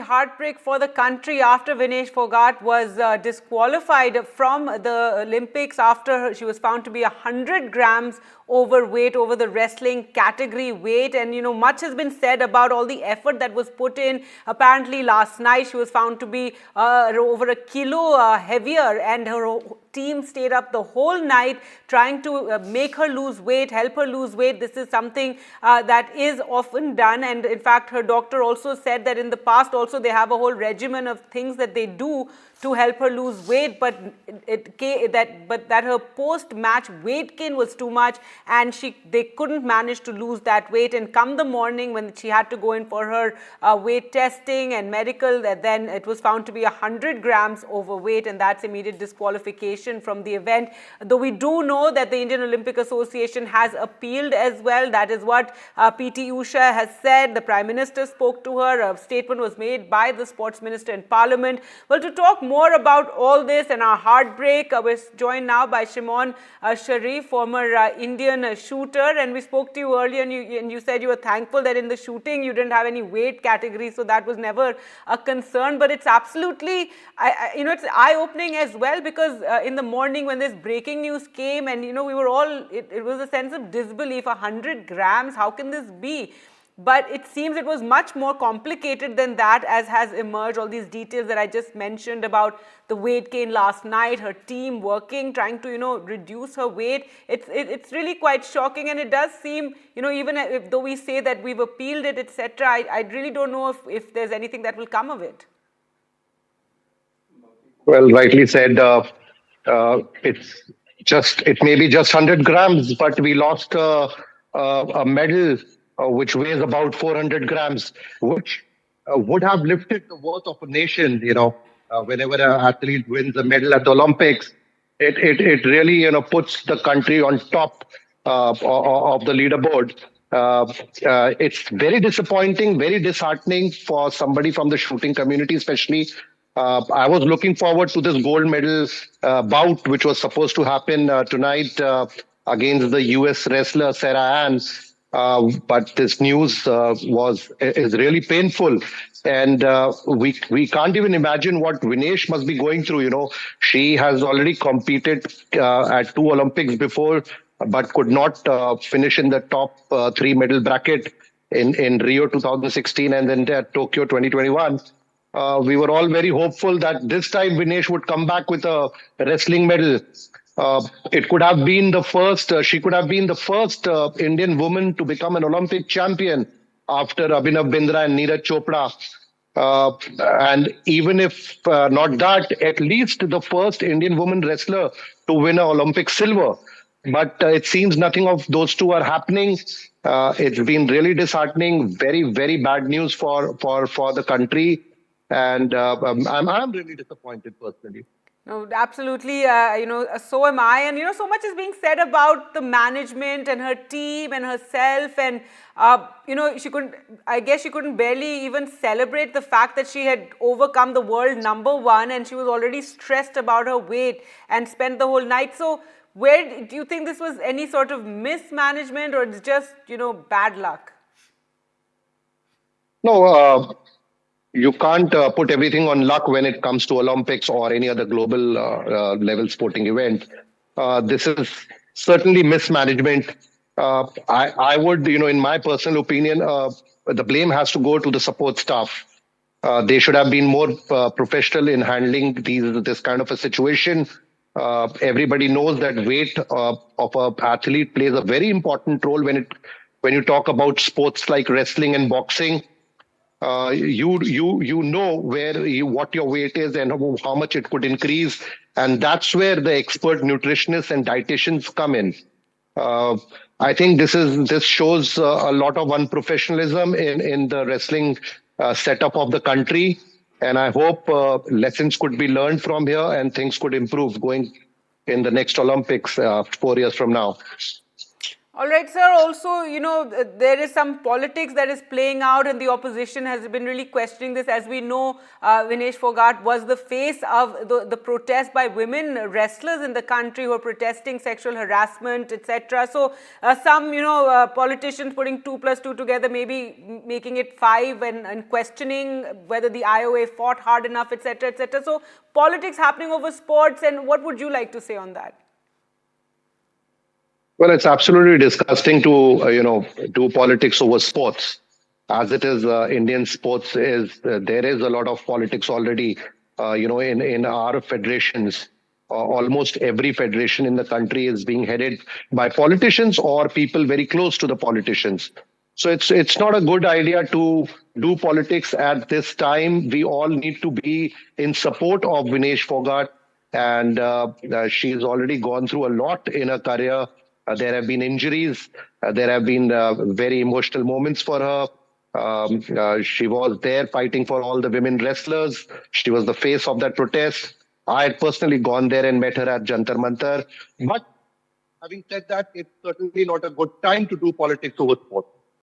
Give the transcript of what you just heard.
Heartbreak for the country after Vinesh Phogat was disqualified from the Olympics after she was found to be 100 grams overweight over the wrestling category weight. And much has been said about all the effort that was put in. Apparently last night she was found to be over a kilo heavier, and her team stayed up the whole night trying to make her lose weight, help her lose weight. This is something that is often done, and in fact her doctor also said that in the past also they have a whole regimen of things that they do to help her lose weight, but that her post-match weight gain was too much, and they couldn't manage to lose that weight. And come the morning when she had to go in for her weight testing and medical, then it was found to be 100 grams overweight, and that's immediate disqualification from the event. Though we do know that the Indian Olympic Association has appealed as well. That is what PT Usha has said. The Prime Minister spoke to her. A statement was made by the Sports Minister in Parliament. Well, to talk more about all this and our heartbreak, we're joined now by Shimon Sharif, former Indian shooter. And we spoke to you earlier, and you said you were thankful that in the shooting you didn't have any weight category, so that was never a concern. But it's absolutely, it's eye-opening as well, because in the morning when this breaking news came, and we were all, it was a sense of disbelief. 100 grams, how can this be? But it seems it was much more complicated than that, as has emerged. All these details that I just mentioned about the weight gain last night, her team working, trying to, reduce her weight. It's really quite shocking, and it does seem, even though we say that we've appealed it, etc., I really don't know if there's anything that will come of it. Well, rightly said. It may be just 100 grams, but we lost a medal which weighs about 400 grams, which would have lifted the worth of a nation. Whenever an athlete wins a medal at the Olympics, it really puts the country on top of the leaderboard. It's very disappointing, very disheartening for somebody from the shooting community, especially. I was looking forward to this gold medal bout, which was supposed to happen tonight against the US wrestler Sarah Ann. But this news is really painful, and we can't even imagine what Vinesh must be going through. She has already competed at 2 Olympics before, but could not finish in the top 3 medal bracket in Rio 2016 and then at Tokyo 2021. We were all very hopeful that this time Vinesh would come back with a wrestling medal. It could have been the first, she could have been the first Indian woman to become an Olympic champion after Abhinav Bindra and Neeraj Chopra. And even if not that, at least the first Indian woman wrestler to win an Olympic silver. But it seems nothing of those two are happening. It's been really disheartening, very, very bad news for the country. And I'm really disappointed personally. No, absolutely. So am I. And, so much is being said about the management and her team and herself. And, she couldn't barely even celebrate the fact that she had overcome the world #1, and she was already stressed about her weight and spent the whole night. So where do you think this was any sort of mismanagement, or it's just, bad luck? No, you can't put everything on luck when it comes to Olympics or any other global level sporting event. This is certainly mismanagement. I would, in my personal opinion, the blame has to go to the support staff. They should have been more professional in handling this kind of a situation. Everybody knows that weight of an athlete plays a very important role when you talk about sports like wrestling and boxing. You know what your weight is and how much it could increase, and that's where the expert nutritionists and dietitians come in. I think this shows a lot of unprofessionalism in the wrestling setup of the country, and I hope lessons could be learned from here and things could improve going in the next Olympics 4 years from now. All right, sir. Also, there is some politics that is playing out, and the opposition has been really questioning this. As we know, Vinesh Fogart was the face of the protest by women wrestlers in the country who are protesting sexual harassment, etc. So, some, politicians putting 2+2 together, maybe making it 5, and questioning whether the IOA fought hard enough, etc., etc. So, politics happening over sports, and what would you like to say on that? Well, it's absolutely disgusting to do politics over sports. As it is, Indian sports is there is a lot of politics already. In our federations, almost every federation in the country is being headed by politicians or people very close to the politicians. So it's not a good idea to do politics at this time. We all need to be in support of Vinesh Fogart, and she's already gone through a lot in her career. There have been injuries. There have been very emotional moments for her. She was there fighting for all the women wrestlers. She was the face of that protest. I had personally gone there and met her at Jantar Mantar. But having said that, it's certainly not a good time to do politics over sport.